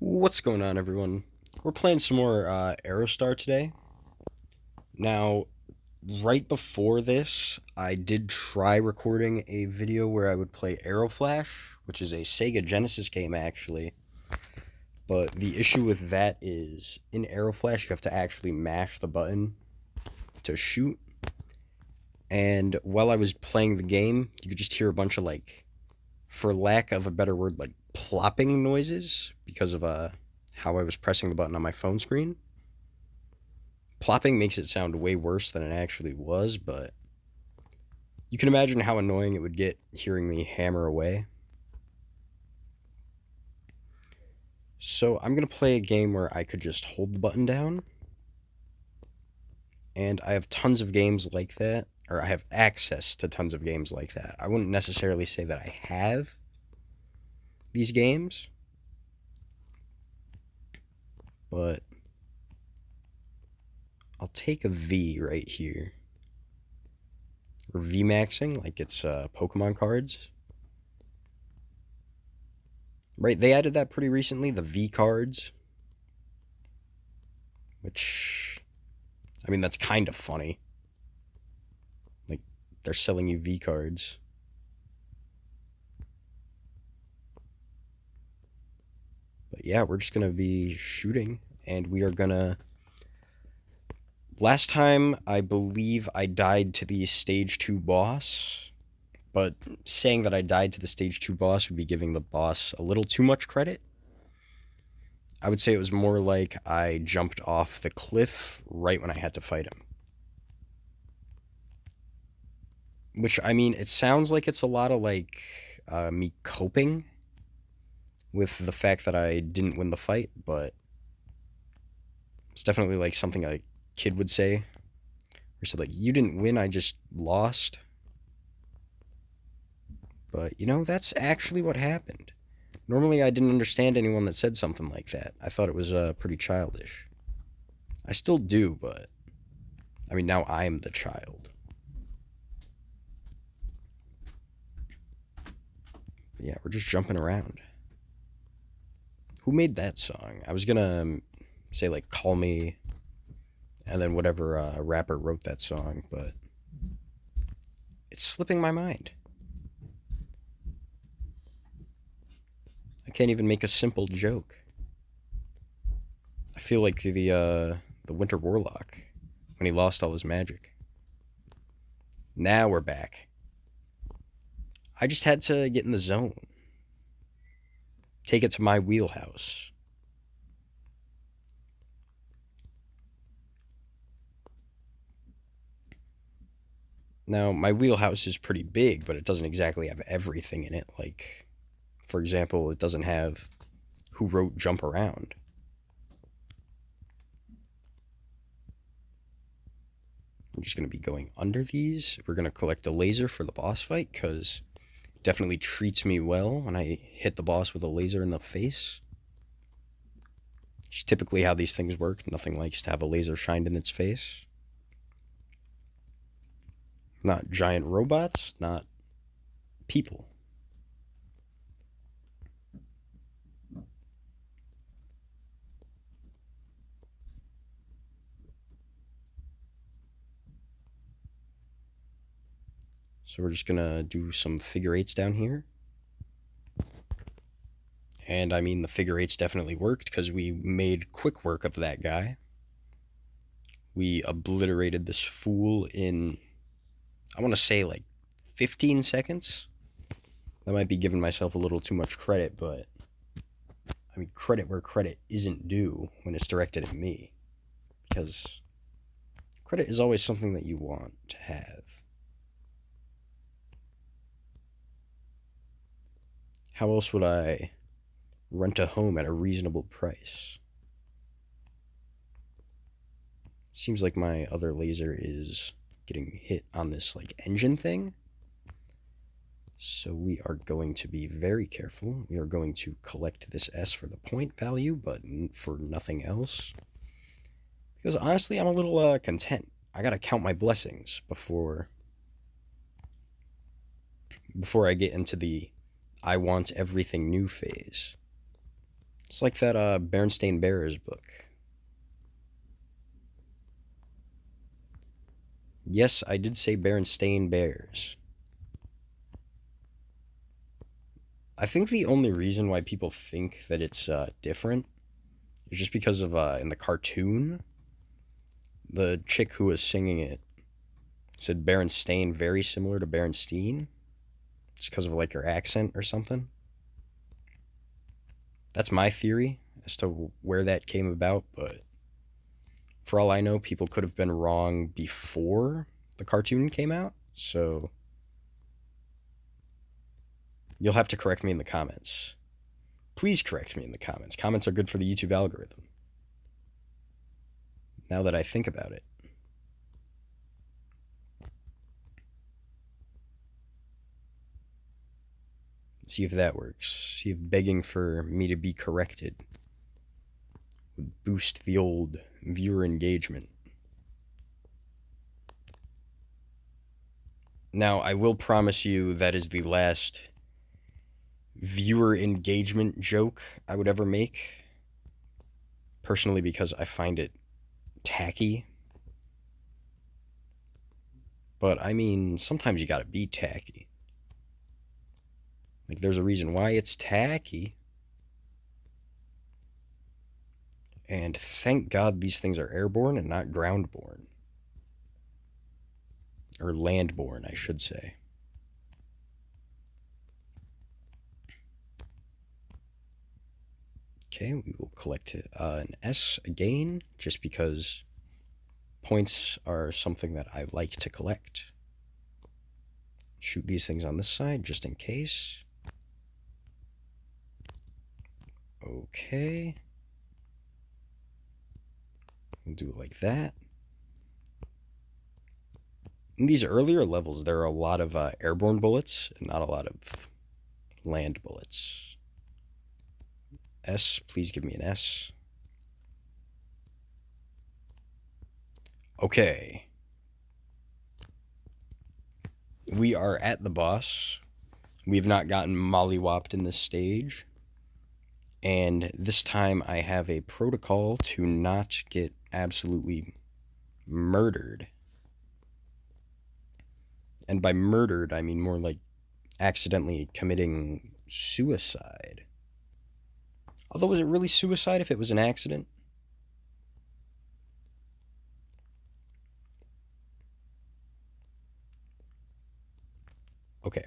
What's going on, everyone? We're playing some more Aerostar today. Now, right before this, I did try recording a video where I would play Aeroflash, which is a Sega Genesis game, actually. But the issue with that is, in Aeroflash, you have to actually mash the button to shoot. And while I was playing the game, you could just hear a bunch of, for lack of a better word, plopping noises because of how I was pressing the button on my phone screen. Plopping makes it sound way worse than it actually was, but you can imagine how annoying it would get hearing me hammer away. So I'm going to play a game where I could just hold the button down. And I have tons of games like that, or I have access to tons of games like that. I wouldn't necessarily say that I have these games, but I'll take a V right here. Or V-maxing, like it's Pokemon cards. Right, they added that pretty recently, the V cards. Which, I mean, that's kind of funny. Like, they're selling you V cards. But yeah, we're just gonna be shooting, and we are gonna. Last time, I believe I died to the stage 2 boss, but saying that I died to the stage 2 boss would be giving the boss a little too much credit. I would say it was more like I jumped off the cliff right when I had to fight him. Which, I mean, it sounds like it's a lot of me coping with the fact that I didn't win the fight, but it's definitely like something a kid would say. Or said, like, you didn't win, I just lost. But, that's actually what happened. Normally, I didn't understand anyone that said something like that. I thought it was pretty childish. I still do, but I mean, now I'm the child. But yeah, we're just jumping around. Who made that song? I was gonna say, like, Call Me, and then whatever rapper wrote that song, but it's slipping my mind. I can't even make a simple joke. I feel like the Winter Warlock when he lost all his magic. Now we're back. I just had to get in the zone. Take it to my wheelhouse. Now, my wheelhouse is pretty big, but it doesn't exactly have everything in it. Like, for example, it doesn't have who wrote Jump Around. I'm just going to be going under these. We're going to collect a laser for the boss fight, because it definitely treats me well when I hit the boss with a laser in the face. It's typically how these things work. Nothing likes to have a laser shined in its face. Not giant robots, not people. So we're just gonna do some figure eights down here. And I mean, the figure eights definitely worked because we made quick work of that guy. We obliterated this fool in, I want to say, like 15 seconds. That might be giving myself a little too much credit, but I mean, credit where credit isn't due when it's directed at me. Because credit is always something that you want to have. How else would I rent a home at a reasonable price? Seems like my other laser is getting hit on this engine thing. So we are going to be very careful. We are going to collect this S for the point value, but for nothing else. Because honestly, I'm a little content. I gotta count my blessings before I get into the I want everything new phase. It's like that Berenstain Bears book. Yes, I did say Berenstain Bears. I think the only reason why people think that it's different is just because of in the cartoon, the chick who was singing it said Berenstain very similar to Berenstein. It's because of like her accent or something. That's my theory as to where that came about, but for all I know, people could have been wrong before the cartoon came out, so you'll have to correct me in the comments. Please correct me in the comments. Comments are good for the YouTube algorithm. Now that I think about it. See if that works. See if begging for me to be corrected would boost the old viewer engagement. Now, I will promise you that is the last viewer engagement joke I would ever make. Personally, because I find it tacky. But, I mean, sometimes you gotta be tacky. Like, there's a reason why it's tacky. And thank God these things are airborne and not groundborne. Or landborne, I should say. Okay, we will collect an S again, just because points are something that I like to collect. Shoot these things on this side, just in case. Okay. We'll do it like that. In these earlier levels, there are a lot of airborne bullets and not a lot of land bullets. S, please give me an S. Okay. We are at the boss. We have not gotten mollywopped in this stage. And this time I have a protocol to not get absolutely murdered. And by murdered, I mean more like accidentally committing suicide. Although, was it really suicide if it was an accident? Okay.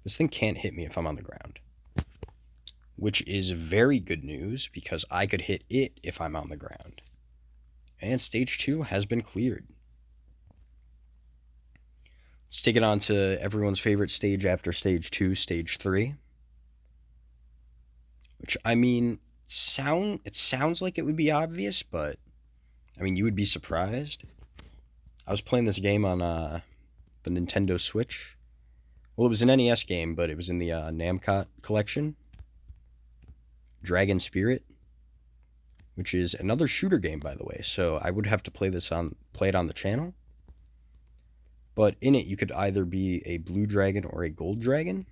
This thing can't hit me if I'm on the ground. Which is very good news, because I could hit it if I'm on the ground. And stage 2 has been cleared. Let's take it on to everyone's favorite stage after stage 2, stage 3. Which, I mean, it sounds like it would be obvious, but, I mean, you would be surprised. I was playing this game on the Nintendo Switch. Well, it was an NES game, but it was in the Namcot collection. Dragon Spirit, which is another shooter game, by the way. So I would have to play it on the channel. But in it, you could either be a blue dragon or a gold dragon.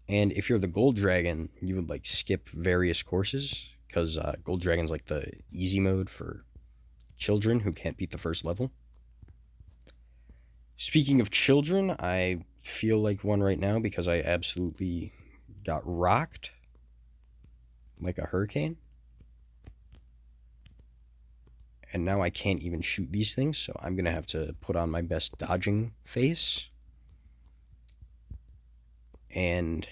And if you're the gold dragon, you would like skip various courses, because gold dragon's like the easy mode for children who can't beat the first level. Speaking of children, I feel like one right now because I absolutely got rocked like a hurricane. And now I can't even shoot these things, so I'm going to have to put on my best dodging face. And,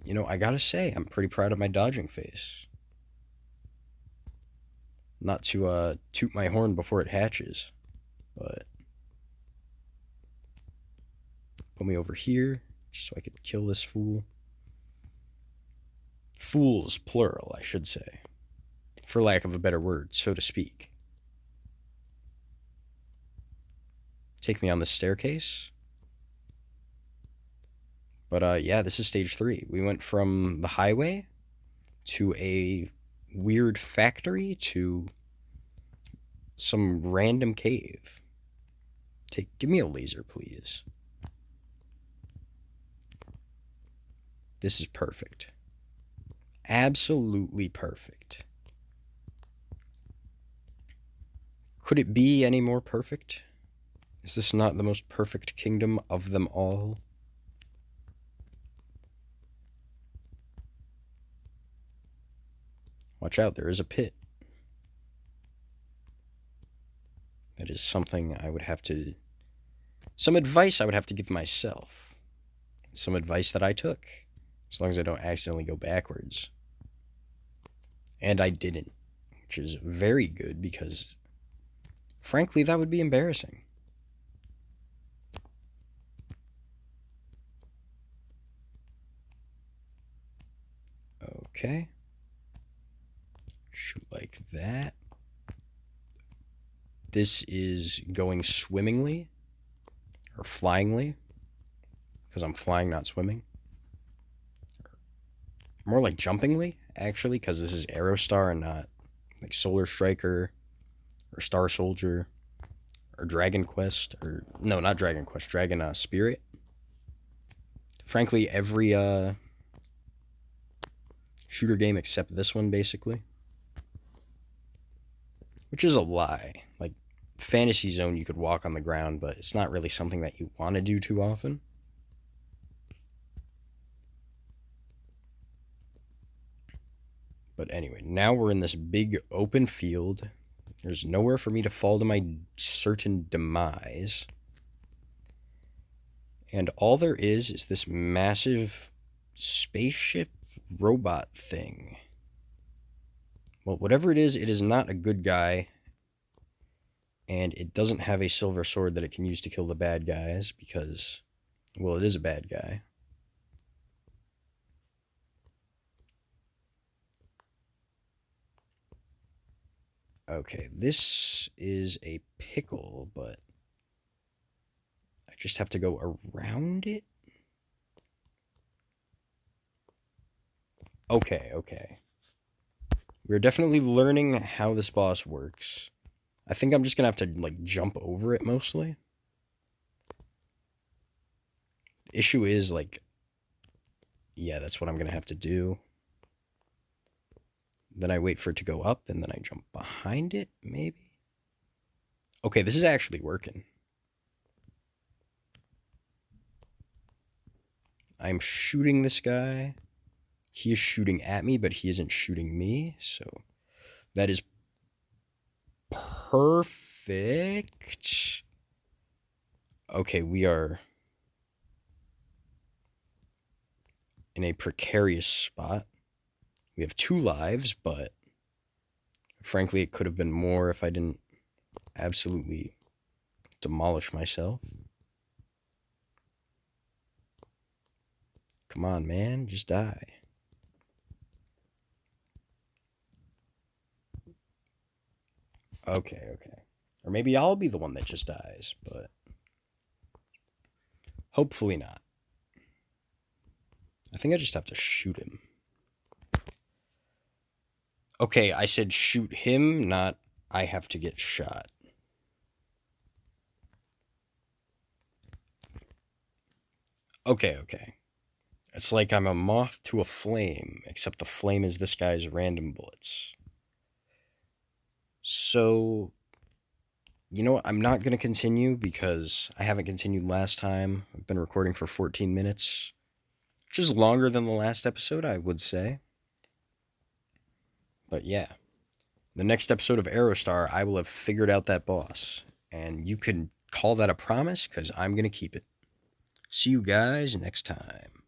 you know, I gotta say, I'm pretty proud of my dodging face. Not to toot my horn before it hatches, but put me over here just so I could kill this fool. Fools, plural, I should say, for lack of a better word, so to speak. Take me on the staircase. But yeah, this is stage 3. We went from the highway to a weird factory to some random cave. Give me a laser, please. This is perfect. Absolutely perfect. Could it be any more perfect? Is this not the most perfect kingdom of them all? Watch out, there is a pit. That is something I would have to... Some advice I would have to give myself. Some advice that I took. As long as I don't accidentally go backwards. And I didn't. Which is very good because, frankly, that would be embarrassing. Okay. Shoot like that. This is going swimmingly. Or flyingly. Because I'm flying, not swimming. More like jumpingly, actually, because this is Aerostar and not like Solar Striker or Star Soldier or Dragon Quest. Or no, not Dragon Quest. Dragon Spirit. Frankly, every shooter game except this one, basically. Which is a lie. Like, Fantasy Zone, you could walk on the ground, but it's not really something that you want to do too often. But anyway, now we're in this big open field. There's nowhere for me to fall to my certain demise. And all there is this massive spaceship robot thing. Well, whatever it is not a good guy. And it doesn't have a silver sword that it can use to kill the bad guys because, well, it is a bad guy. Okay, this is a pickle, but I just have to go around it? Okay. We're definitely learning how this boss works. I think I'm just gonna have to, like, jump over it mostly. The issue is, like, yeah, that's what I'm gonna have to do. Then I wait for it to go up, and then I jump behind it, maybe? Okay, this is actually working. I'm shooting this guy. He is shooting at me, but he isn't shooting me, so that is perfect. Okay, we are in a precarious spot. We have 2 lives, but frankly, it could have been more if I didn't absolutely demolish myself. Come on, man, just die. Okay. Or maybe I'll be the one that just dies, but hopefully not. I think I just have to shoot him. Okay, I said shoot him, not I have to get shot. Okay. It's like I'm a moth to a flame, except the flame is this guy's random bullets. So, you know what? I'm not going to continue because I haven't continued last time. I've been recording for 14 minutes, which is longer than the last episode, I would say. But yeah, the next episode of Aerostar, I will have figured out that boss. And you can call that a promise because I'm going to keep it. See you guys next time.